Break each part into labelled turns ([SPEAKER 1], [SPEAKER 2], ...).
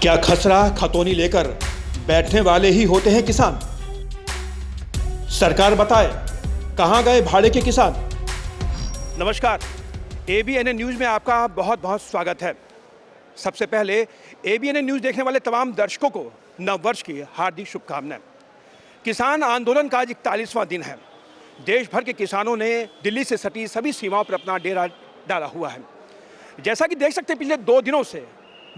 [SPEAKER 1] क्या खसरा खतौनी लेकर बैठने वाले ही होते हैं किसान? सरकार बताए कहां गए भाड़े के किसान। नमस्कार, ABNN न्यूज़ में आपका बहुत बहुत स्वागत है। सबसे पहले ABNN न्यूज़ देखने वाले तमाम दर्शकों को नववर्ष की हार्दिक शुभकामनाएं। किसान आंदोलन का आज 41वां दिन है। देश भर के किसानों ने दिल्ली से सटी सभी सीमाओं पर अपना डेरा डाला हुआ है। जैसा कि देख सकते हैं, पिछले 2 दिनों से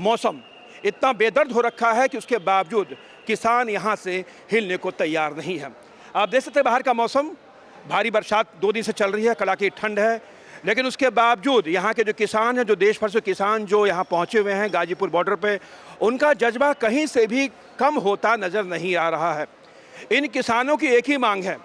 [SPEAKER 1] मौसम इतना बेदर्द हो रखा है कि उसके बावजूद किसान यहाँ से हिलने को तैयार नहीं है। आप देख सकते हैं बाहर का मौसम, भारी बरसात 2 दिन से चल रही है, कड़ाके की ठंड है, लेकिन उसके बावजूद यहाँ के जो किसान हैं, जो देश भर से किसान जो यहाँ पहुँचे हुए हैं गाजीपुर बॉर्डर पे, उनका जज्बा कहीं से भी कम होता नज़र नहीं आ रहा है। इन किसानों की एक ही मांग है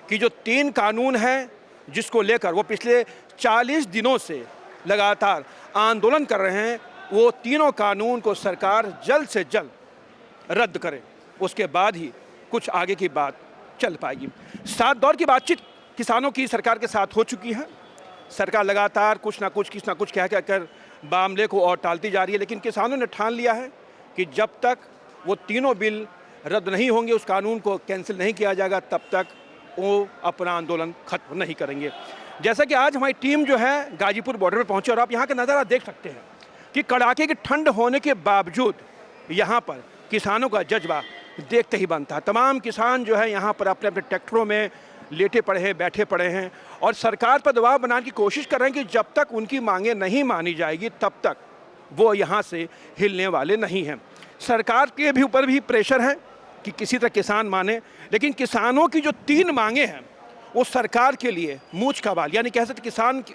[SPEAKER 1] कि जो 3 कानून हैं जिसको लेकर वो पिछले 40 दिनों से लगातार आंदोलन कर रहे हैं, वो तीनों कानून को सरकार जल्द से जल्द रद्द करे, उसके बाद ही कुछ आगे की बात चल पाएगी। 7 दौर की बातचीत किसानों की सरकार के साथ हो चुकी है। सरकार लगातार कुछ ना कुछ कह कर मामले को और टालती जा रही है, लेकिन किसानों ने ठान लिया है कि जब तक वो तीनों बिल रद्द नहीं होंगे, उस कानून को कैंसिल नहीं किया जाएगा, तब तक वो अपना आंदोलन खत्म नहीं करेंगे। जैसा कि आज हमारी टीम जो है गाजीपुर बॉर्डर पर पहुंचे और आप यहाँ का नज़ारा देख सकते हैं कि कड़ाके की ठंड होने के बावजूद यहाँ पर किसानों का जज्बा देखते ही बनता है। तमाम किसान जो है यहाँ पर अपने अपने ट्रैक्टरों में लेटे पड़े हैं, बैठे पड़े हैं और सरकार पर दबाव बनाने की कोशिश कर रहे हैं कि जब तक उनकी मांगें नहीं मानी जाएगी तब तक वो यहाँ से हिलने वाले नहीं हैं। सरकार के भी ऊपर भी प्रेशर है कि किसी तरह किसान माने, लेकिन किसानों की जो 3 मांगें हैं वो सरकार के लिए मूंछ का बाल, यानी कह सकते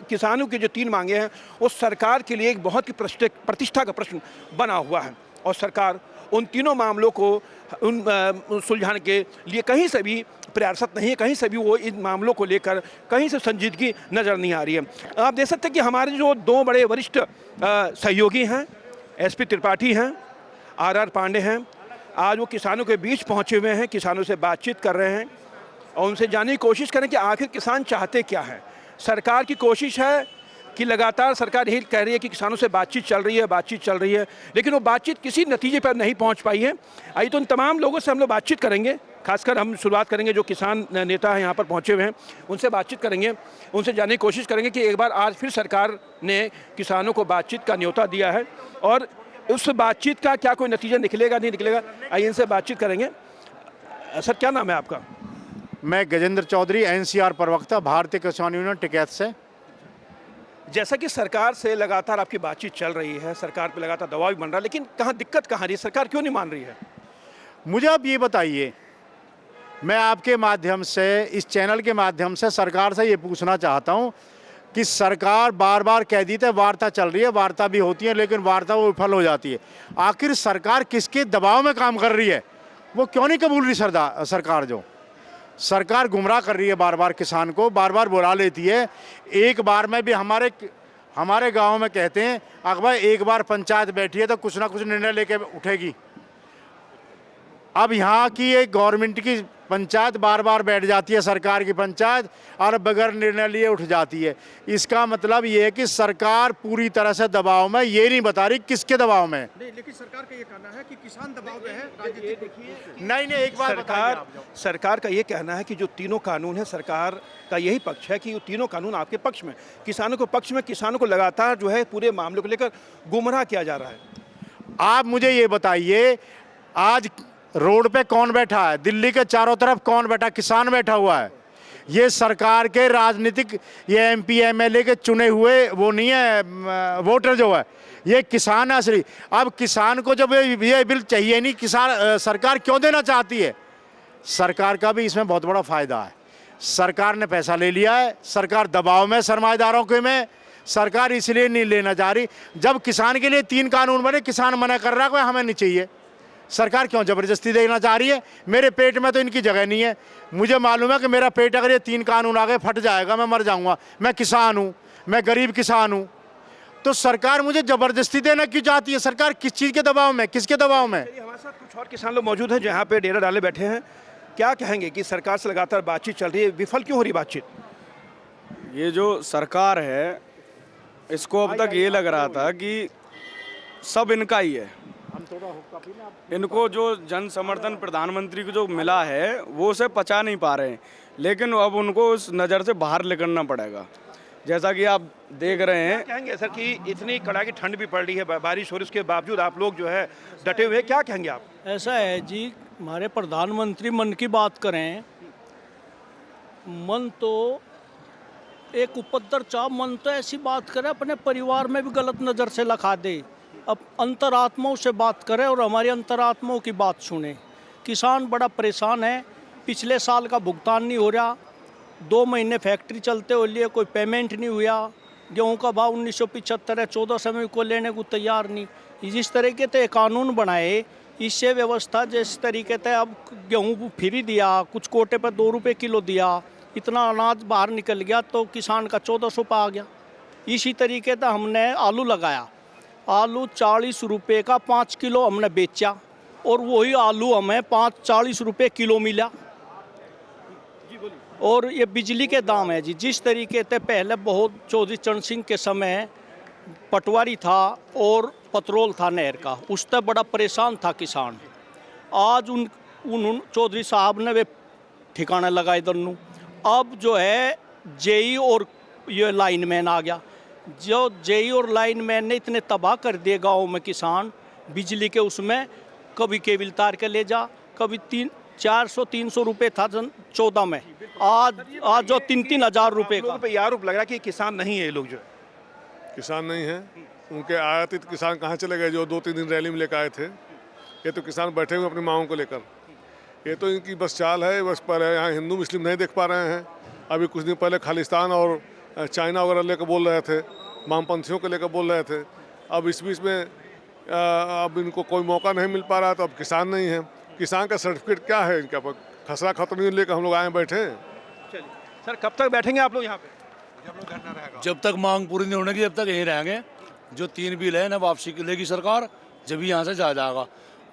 [SPEAKER 1] किसानों की जो 3 मांगे हैं वो सरकार के लिए एक बहुत ही प्रतिष्ठा का प्रश्न बना हुआ है और सरकार उन तीनों मामलों को सुलझाने के लिए कहीं से भी प्रयासरत नहीं है, कहीं से भी वो इन मामलों को लेकर कहीं से संजीदगी नज़र नहीं आ रही है। आप देख सकते हैं कि हमारे जो 2 बड़े वरिष्ठ सहयोगी हैं, SP त्रिपाठी हैं, RR पांडे हैं, आज वो किसानों के बीच पहुँचे हुए हैं, किसानों से बातचीत कर रहे हैं और उनसे जानने की कोशिश करें कि आखिर किसान चाहते क्या हैं। सरकार की कोशिश है कि लगातार सरकार यही कह रही है कि किसानों से बातचीत चल रही है, लेकिन वो बातचीत किसी नतीजे पर नहीं पहुंच पाई है। आइए तो उन तमाम लोगों से हम लोग बातचीत करेंगे, खासकर हम शुरुआत करेंगे जो किसान नेता हैं यहाँ पर पहुँचे हुए हैं, उनसे बातचीत करेंगे, उनसे जानने की कोशिश करेंगे कि एक बार आज फिर सरकार ने किसानों को बातचीत का न्योता दिया है और उस बातचीत का क्या कोई नतीजा निकलेगा नहीं निकलेगा। आइए इनसे बातचीत करेंगे। सर, क्या नाम है आपका?
[SPEAKER 2] मैं गजेंद्र चौधरी, NCR प्रवक्ता, भारतीय किसान यूनियन टिकैत से।
[SPEAKER 1] जैसा कि सरकार से लगातार आपकी बातचीत चल रही है, सरकार पे लगातार दबाव भी बन रहा है, लेकिन दिक्कत कहाँ रही है? सरकार क्यों नहीं मान रही है?
[SPEAKER 2] मुझे आप ये बताइए, मैं आपके माध्यम से, इस चैनल के माध्यम से सरकार से ये पूछना चाहता हूँ कि सरकार बार बार कह दी है वार्ता चल रही है, वार्ता भी होती है, लेकिन वार्ता वो विफल हो जाती है। आखिर सरकार किसके दबाव में काम कर रही है? वो क्यों नहीं कबूल रही सरकार? जो सरकार गुमराह कर रही है, बार बार किसान को बार बार बुला लेती है। एक बार में भी हमारे गांव में कहते हैं अगर एक बार पंचायत बैठी है तो कुछ ना कुछ निर्णय लेके उठेगी। अब यहाँ की एक गवर्नमेंट की पंचायत बार बार बैठ जाती है, सरकार की पंचायत, और बगैर निर्णय लिए उठ जाती है। इसका मतलब ये है कि सरकार पूरी तरह से दबाव में, ये नहीं बता रही किसके दबाव में।
[SPEAKER 3] नहीं, लेकिन सरकार का ये कहना है कि किसान दबाव में है, राजनीतिक।
[SPEAKER 2] नहीं, एक बार
[SPEAKER 1] सरकार का ये कहना है कि जो तीनों कानून है, सरकार का यही पक्ष है कि वो तीनों कानून आपके पक्ष में, किसानों के पक्ष में, किसानों को लगातार जो है पूरे मामले को लेकर गुमराह किया जा रहा है।
[SPEAKER 2] आप मुझे ये बताइए, आज रोड पे कौन बैठा है? दिल्ली के चारों तरफ कौन बैठा? किसान बैठा हुआ है। ये सरकार के राजनीतिक, ये MP MLA के चुने हुए वो नहीं है वोटर जो है, ये किसान है असली। अब किसान को जब ये बिल चाहिए नहीं, किसान सरकार क्यों देना चाहती है? सरकार का भी इसमें बहुत बड़ा फायदा है। सरकार ने पैसा ले लिया है, सरकार दबाव में सरमाएदारों के में, सरकार इसलिए नहीं लेना चाह रही। जब किसान के लिए 3 कानून बने, किसान मना कर रहा है हमें नहीं चाहिए, सरकार क्यों ज़बरदस्ती देना चाह रही है? मेरे पेट में तो इनकी जगह नहीं है। मुझे मालूम है कि मेरा पेट अगर ये 3 कानून आ गए फट जाएगा, मैं मर जाऊंगा। मैं किसान हूँ, मैं गरीब किसान हूँ, तो सरकार मुझे ज़बरदस्ती देना क्यों चाहती है? सरकार किस चीज़ के दबाव में, किसके दबाव में?
[SPEAKER 1] हमारे साथ कुछ और किसान लोग मौजूद हैं जहाँ पे डेरा डाले बैठे हैं। क्या कहेंगे कि सरकार से लगातार बातचीत चल रही है, विफल क्यों हो रही बातचीत?
[SPEAKER 4] ये जो सरकार है, इसको अब तक ये लग रहा था कि सब इनका ही है, इनको जो जन समर्थन प्रधानमंत्री को जो मिला है वो उसे पचा नहीं पा रहे हैं, लेकिन अब उनको उस नज़र से बाहर निकलना पड़ेगा। जैसा कि आप देख रहे हैं,
[SPEAKER 1] कहेंगे सर कि इतनी कड़ाकी ठंड भी पड़ रही है, बारिश हो रही, उसके बावजूद आप लोग जो है डटे हुए हैं, क्या कहेंगे आप?
[SPEAKER 5] ऐसा है जी, हमारे प्रधानमंत्री मन की बात करें, मन तो एक उपद्रव चाह, मन तो ऐसी बात करे अपने परिवार में भी गलत नज़र से लगा दे। अब अंतरात्माओं से बात करे और हमारी अंतरात्माओं की बात सुने। किसान बड़ा परेशान है, पिछले साल का भुगतान नहीं हो रहा, 2 महीने फैक्ट्री चलते हुए लिए कोई पेमेंट नहीं हुआ, गेहूं का भाव 1975 है, 1400 में कोई लेने को तैयार नहीं। जिस तरीके से कानून बनाए, इससे व्यवस्था जिस तरीके से अब गेहूं को फ्री दिया, कुछ कोटे पर 2 रुपये किलो दिया, इतना अनाज बाहर निकल गया तो किसान का 1400 पे आ गया। इसी तरीके से हमने आलू लगाया, आलू 40 रुपये का 5 किलो हमने बेचा और वही आलू हमें 40 रुपये किलो मिला। और ये बिजली के दाम है जी, जिस तरीके से पहले बहुत चौधरी चरण सिंह के समय पटवारी था और पेट्रोल था नहर का, उससे बड़ा परेशान था किसान। आज उन चौधरी साहब ने वे ठिकाना लगाए दोनों। अब जो है जेई और ये लाइनमैन आ गया, जो जेई और लाइनमैन ने इतने तबाह कर दिए गाँव में किसान, बिजली के उसमें कभी केबल तार के ले जा, कभी 400-300 रुपये था 14 में, आज जो 3-3 हज़ार रुपये का।
[SPEAKER 1] पे आरोप लग रहा है कि किसान नहीं है ये लोग, जो
[SPEAKER 6] किसान नहीं है, उनके आयातित किसान कहाँ चले गए जो 2-3 दिन रैली में लेकर आए थे? ये तो किसान बैठे हुए अपनी मांगों को लेकर। ये तो इनकी बस चाल है, बस पर यहाँ हिंदू मुस्लिम नहीं देख पा रहे हैं। अभी कुछ दिन पहले खालिस्तान और चाइना वगैरह लेकर बोल रहे थे, वामपंथियों को लेकर बोल रहे थे। अब इस बीच में अब इनको कोई मौका नहीं मिल पा रहा, तो अब किसान नहीं है। किसान का सर्टिफिकेट क्या है इनका? खसरा खतरनी लेकर हम लोग आए बैठे हैं।
[SPEAKER 1] चलिए सर, कब तक बैठेंगे आप लोग यहाँ पे?
[SPEAKER 7] जब तक मांग पूरी नहीं होने की जब तक यहीं रहेंगे। जो 3 बिल है ना वापसी लेगी सरकार, जब यहाँ से जा जाएगा।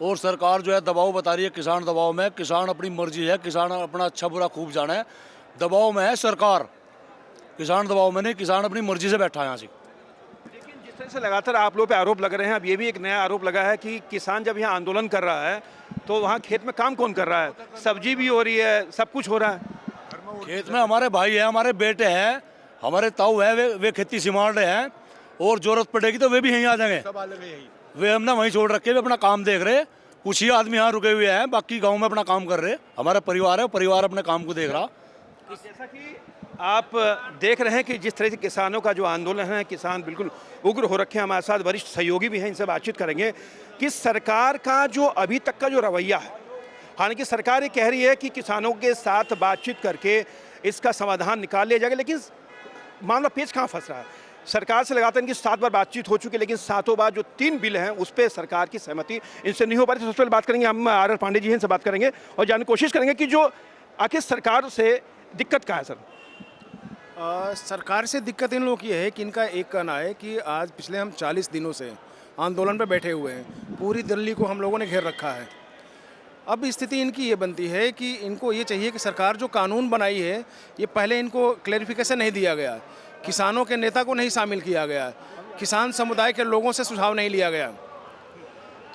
[SPEAKER 7] और सरकार जो है दबाव बता रही है, किसान दबाव में, किसान अपनी मर्जी है, किसान अपना अच्छा बुरा खूब जाना है, दबाव में है सरकार, किसान दबाव में नहीं, किसान अपनी मर्जी से बैठा है यहाँ से।
[SPEAKER 1] लेकिन जिस तरह से लगातार आप लोग पे आरोप लग रहे हैं, अब ये भी एक नया आरोप लगा है कि किसान जब यहाँ आंदोलन कर रहा है तो वहाँ खेत में काम कौन कर रहा है? सब्जी भी हो रही है, सब कुछ हो रहा है।
[SPEAKER 7] खेत में हमारे भाई है, हमारे बेटे हैं, हमारे ताऊ है, वे खेती संभाल रहे हैं, और जरूरत पड़ेगी तो वे भी यहीं आ जाएंगे। वे हमने वहीं छोड़ रखे, वे अपना काम देख रहे। कुछ ही आदमी यहाँ रुके हुए हैं, बाकी गांव में अपना काम कर रहे। हमारा परिवार है, परिवार अपने काम को देख रहा।
[SPEAKER 1] जैसा कि आप देख रहे हैं कि जिस तरह से किसानों का जो आंदोलन है, किसान बिल्कुल उग्र हो रखे हैं। हमारे साथ वरिष्ठ सहयोगी भी हैं, इनसे बातचीत करेंगे कि सरकार का जो अभी तक का जो रवैया है, हालांकि सरकार ये कह रही है कि किसानों के साथ बातचीत करके इसका समाधान निकाल लिया जाएगा, लेकिन मामला पेच कहाँ फंस रहा है? सरकार से लगातार इनकी 7 बार बातचीत हो चुकी है, लेकिन 7 बार जो 3 बिल हैं उस पर सरकार की सहमति इनसे नहीं हो पा रही। सबसे पहले बात करेंगे हम आर पांडे जी हैं, इनसे बात करेंगे और जानने की कोशिश करेंगे कि जो आखिर सरकार से दिक्कत क्या है। सर,
[SPEAKER 3] सरकार से दिक्कत इन लोगों की है कि इनका एक कहना है कि आज पिछले हम 40 दिनों से आंदोलन पे बैठे हुए हैं, पूरी दिल्ली को हम लोगों ने घेर रखा है। अब स्थिति इनकी ये बनती है कि इनको ये चाहिए कि सरकार जो कानून बनाई है, ये पहले इनको क्लैरिफिकेशन नहीं दिया गया, किसानों के नेता को नहीं शामिल किया गया, किसान समुदाय के लोगों से सुझाव नहीं लिया गया।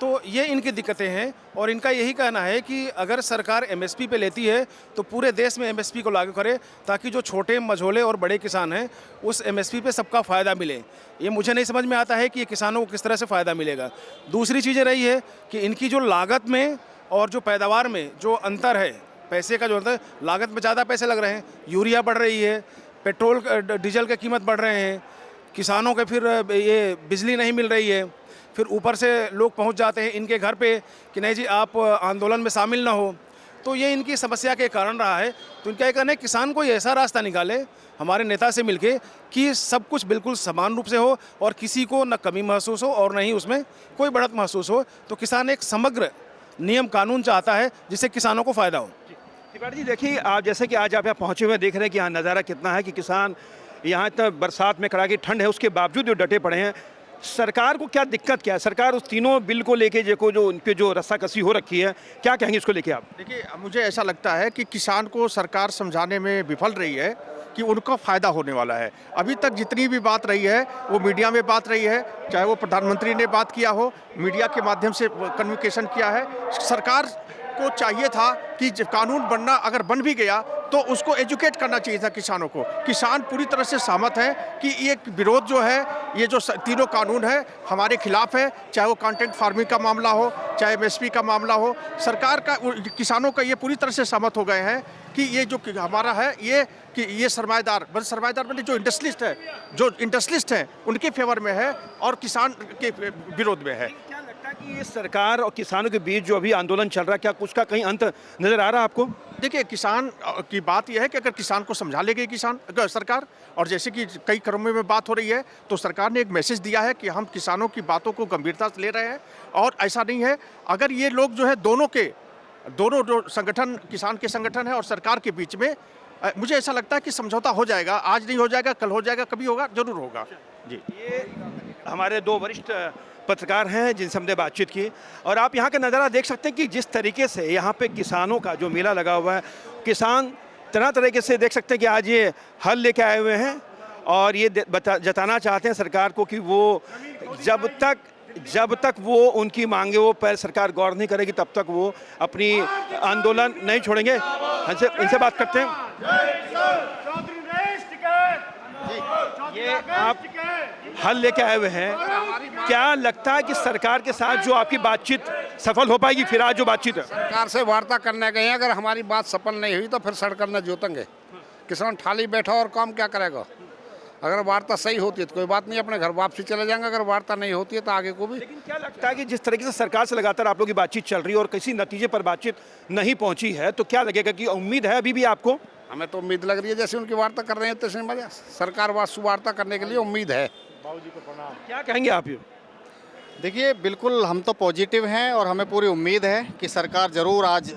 [SPEAKER 3] तो ये इनकी दिक्कतें हैं और इनका यही कहना है कि अगर सरकार एमएसपी पे लेती है तो पूरे देश में एमएसपी को लागू करे, ताकि जो छोटे मझोले और बड़े किसान हैं उस एमएसपी पे सबका फ़ायदा मिले। ये मुझे नहीं समझ में आता है कि ये किसानों को किस तरह से फ़ायदा मिलेगा। दूसरी चीज़ रही है कि इनकी जो लागत में और जो पैदावार में जो अंतर है, पैसे का जो अंतर, लागत में ज़्यादा पैसे लग रहे हैं, यूरिया बढ़ रही है, पेट्रोल डीजल की कीमत बढ़ रहे हैं, किसानों के फिर ये बिजली नहीं मिल रही है, फिर ऊपर से लोग पहुंच जाते हैं इनके घर पे कि नहीं जी आप आंदोलन में शामिल ना हो। तो ये इनकी समस्या के कारण रहा है। तो इनका ये कहना है किसान को ऐसा रास्ता निकाले हमारे नेता से मिलके कि सब कुछ बिल्कुल समान रूप से हो और किसी को न कमी महसूस हो और न ही उसमें कोई बढ़त महसूस हो। तो किसान एक समग्र नियम कानून चाहता है जिससे किसानों को फ़ायदा हो।
[SPEAKER 1] त्रिपाठी जी, देखिए आप जैसे कि आज आप यहाँ पहुँचे हुए देख रहे हैं कि यहाँ नज़ारा कितना है कि किसान यहाँ इतना बरसात में कड़ाके ठंड है उसके बावजूद जो डटे पड़े हैं। सरकार को क्या दिक्कत क्या है? सरकार उस तीनों बिल को लेके जो उन पे जो रस्साकसी हो रखी है, क्या कहेंगे इसको लेके आप?
[SPEAKER 8] देखिए, मुझे ऐसा लगता है कि किसान को सरकार समझाने में विफल रही है कि उनका फ़ायदा होने वाला है। अभी तक जितनी भी बात रही है वो मीडिया में बात रही है, चाहे वो प्रधानमंत्री ने बात किया हो, मीडिया के माध्यम से कम्युनिकेशन किया है। सरकार को चाहिए था कि जब कानून बनना अगर बन भी गया तो उसको एजुकेट करना चाहिए था किसानों को। किसान पूरी तरह से सहमत है कि ये विरोध जो है, ये जो तीनों कानून है हमारे खिलाफ है, चाहे वो कॉन्ट्रैक्ट फार्मिंग का मामला हो, चाहे एमएसपी का मामला हो। सरकार का किसानों का ये पूरी तरह से सहमत हो गए हैं कि ये जो हमारा है ये सरमाएदार मैंने जो इंडस्ट्रियलिस्ट हैं उनके फेवर में है और किसान के विरोध में है।
[SPEAKER 1] क्या लगता है कि ये सरकार और किसानों के बीच जो अभी आंदोलन चल रहा है, क्या कुछ का कहीं अंत नजर आ रहा है आपको?
[SPEAKER 8] देखिए, किसान की बात यह है कि अगर किसान को समझा लेगी सरकार, और जैसे कि कई क्रमों में बात हो रही है, तो सरकार ने एक मैसेज दिया है कि हम किसानों की बातों को गंभीरता से ले रहे हैं और ऐसा नहीं है। अगर ये लोग जो है दोनों जो संगठन, किसान के संगठन है और सरकार के बीच में, मुझे ऐसा लगता है कि समझौता हो जाएगा। आज नहीं हो जाएगा, कल हो जाएगा, कभी होगा, जरूर होगा जी।
[SPEAKER 1] ये हमारे दो वरिष्ठ पत्रकार हैं जिनसे हमने बातचीत की, और आप यहाँ का नज़ारा देख सकते हैं कि जिस तरीके से यहाँ पे किसानों का जो मेला लगा हुआ है, किसान तरह तरीके से देख सकते हैं कि आज ये हल लेके आए हुए हैं और ये जताना चाहते हैं सरकार को कि वो जब तक वो उनकी मांगे वो पर सरकार गौर नहीं करेगी तब तक वो अपनी आंदोलन नहीं छोड़ेंगे। इनसे बात करते हैं। ये आप हल लेके आए हुए हैं, क्या लगता है कि सरकार के साथ जो आपकी बातचीत सफल हो पाएगी? फिर आज जो बातचीत है,
[SPEAKER 9] सरकार से वार्ता करने गए हैं, अगर हमारी बात सफल नहीं हुई तो फिर सड़क न जोतेंगे। किसान थाली बैठा और काम क्या करेगा? अगर वार्ता सही होती है तो कोई बात नहीं, अपने घर वापसी चले जाएंगे। अगर वार्ता नहीं होती है तो आगे को भी।
[SPEAKER 1] लेकिन क्या लगता है कि जिस तरीके से सरकार से लगातार आप लोगों की बातचीत चल रही है और किसी नतीजे पर बातचीत नहीं पहुंची है, तो क्या लगेगा कि उम्मीद है अभी भी आपको?
[SPEAKER 9] हमें तो उम्मीद लग रही है, जैसे उनकी वार्ता कर रहे हैं तैसे मजा सरकार वार्ता करने के लिए उम्मीद है।
[SPEAKER 1] क्या कहेंगे आप? ये
[SPEAKER 10] देखिए, बिल्कुल हम तो पॉजिटिव हैं और हमें पूरी उम्मीद है कि सरकार ज़रूर आज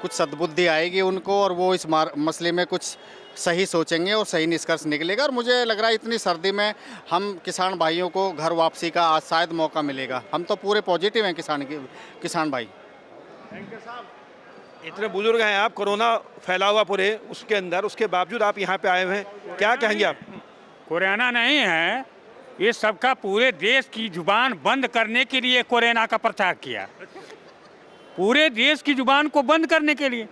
[SPEAKER 10] कुछ सद्बुद्धि आएगी उनको और वो इस मसले में कुछ सही सोचेंगे और सही निष्कर्ष निकलेगा। और मुझे लग रहा है इतनी सर्दी में हम किसान भाइयों को घर वापसी का आज शायद मौका मिलेगा। हम तो पूरे पॉजिटिव हैं किसान भाई।
[SPEAKER 1] इतने बुजुर्ग हैं आप, कोरोना फैला हुआ पूरे उसके अंदर, उसके बावजूद आप यहाँ पे आए हुए हैं, क्या कहेंगे आप?
[SPEAKER 11] कोरोना नहीं है, ये सबका पूरे देश की जुबान बंद करने के लिए कोरोना का प्रचार किया। पूरे देश की जुबान को बंद करने के लिए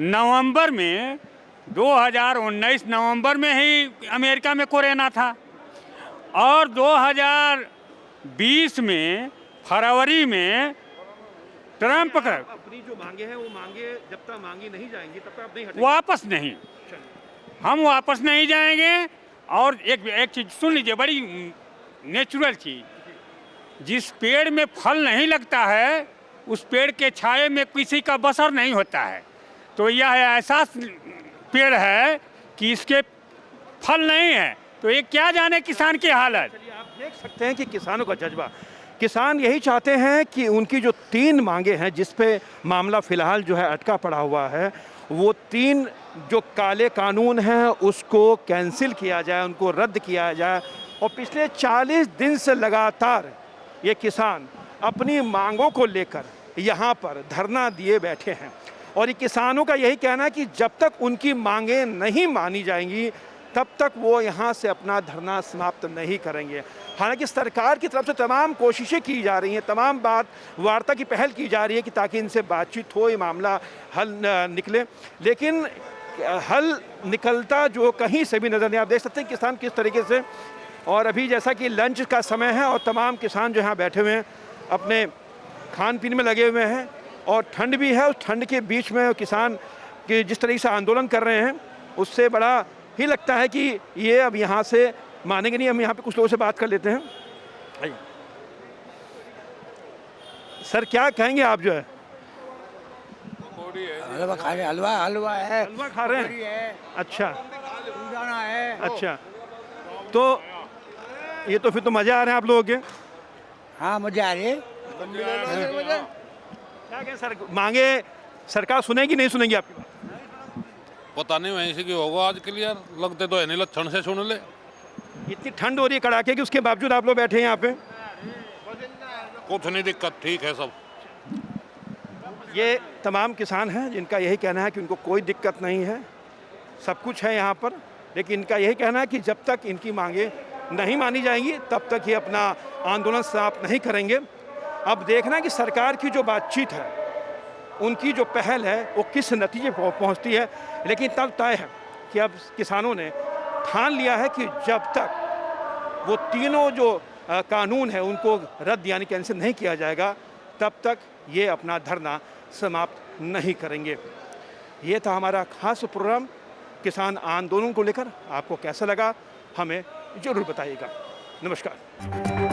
[SPEAKER 11] नवंबर में 2019 नवंबर में ही अमेरिका में कोरोना था और 2020 में फरवरी में ट्रंप का
[SPEAKER 1] अपनी जो मांगे हैं वो मांगे जब तक मांगी नहीं जाएंगी तब तक आप नहीं हटेंगे?
[SPEAKER 11] वापस नहीं, हम वापस नहीं जाएंगे। और एक चीज़ सुन लीजिए, बड़ी नेचुरल चीज़, जिस पेड़ में फल नहीं लगता है उस पेड़ के छाए में किसी का बसर नहीं होता है। तो यह ऐसा पेड़ है कि इसके फल नहीं है, तो ये क्या जाने किसान की हालत।
[SPEAKER 1] चलिए, आप देख सकते हैं कि किसानों का जज्बा, किसान यही चाहते हैं कि उनकी जो 3 मांगे हैं जिस पे मामला फ़िलहाल जो है अटका पड़ा हुआ है, वो 3 जो काले कानून हैं उसको कैंसिल किया जाए, उनको रद्द किया जाए। और पिछले 40 दिन से लगातार ये किसान अपनी मांगों को लेकर यहाँ पर धरना दिए बैठे हैं और ये किसानों का यही कहना है कि जब तक उनकी मांगें नहीं मानी जाएंगी तब तक वो यहाँ से अपना धरना समाप्त नहीं करेंगे। हालांकि सरकार की तरफ से तमाम कोशिशें की जा रही हैं, तमाम वार्ता की पहल की जा रही है कि ताकि इनसे बातचीत हो, ये मामला हल निकले, लेकिन हल निकलता जो कहीं से भी नज़र नहीं। आप देख सकते हैं किसान किस तरीके से, और अभी जैसा कि लंच का समय है और तमाम किसान जो यहाँ बैठे हुए हैं अपने खान पीन में लगे हुए हैं और ठंड भी है, उस ठंड के बीच में किसान के जिस तरीके से आंदोलन कर रहे हैं उससे बड़ा ही लगता है कि ये अब यहाँ से मानेंगे नहीं। हम यहाँ पे कुछ लोगों से बात कर लेते हैं। आइए सर, क्या कहेंगे आप? जो है
[SPEAKER 9] हलवा खा रहे, हलवा है,
[SPEAKER 1] हलवा खा रहे हैं? अच्छा
[SPEAKER 9] है।
[SPEAKER 1] अच्छा, तो ये तो फिर तो मज़े आ रहे हैं आप लोगों के।
[SPEAKER 9] हाँ, मजा आ रही है।
[SPEAKER 1] क्या कहें सर, मांगे सरकार सुनेगी नहीं सुनेगी आपकी बात?
[SPEAKER 12] पता नहीं वहीं से क्यों होगा आज क्लियर, लगते तो है नहीं, लक्षण से सुन ले।
[SPEAKER 1] इतनी ठंड हो रही है कड़ाके की, उसके बावजूद आप लोग बैठे हैं यहाँ पे।
[SPEAKER 12] कुछ नहीं दिक्कत, ठीक है सब।
[SPEAKER 1] ये तमाम किसान हैं जिनका यही कहना है कि उनको कोई दिक्कत नहीं है, सब कुछ है यहाँ पर, लेकिन इनका यही कहना है कि जब तक इनकी मांगे नहीं मानी जाएंगी तब तक ये अपना आंदोलन समाप्त नहीं करेंगे। अब देखना कि सरकार की जो बातचीत है, उनकी जो पहल है, वो किस नतीजे पर पहुँचती है। लेकिन तब तय है कि अब किसानों ने ठान लिया है कि जब तक वो तीनों जो कानून है उनको रद्द यानी कैंसिल नहीं किया जाएगा, तब तक ये अपना धरना समाप्त नहीं करेंगे। ये था हमारा खास प्रोग्राम किसान आंदोलन को लेकर। आपको कैसा लगा हमें ज़रूर बताइएगा। नमस्कार।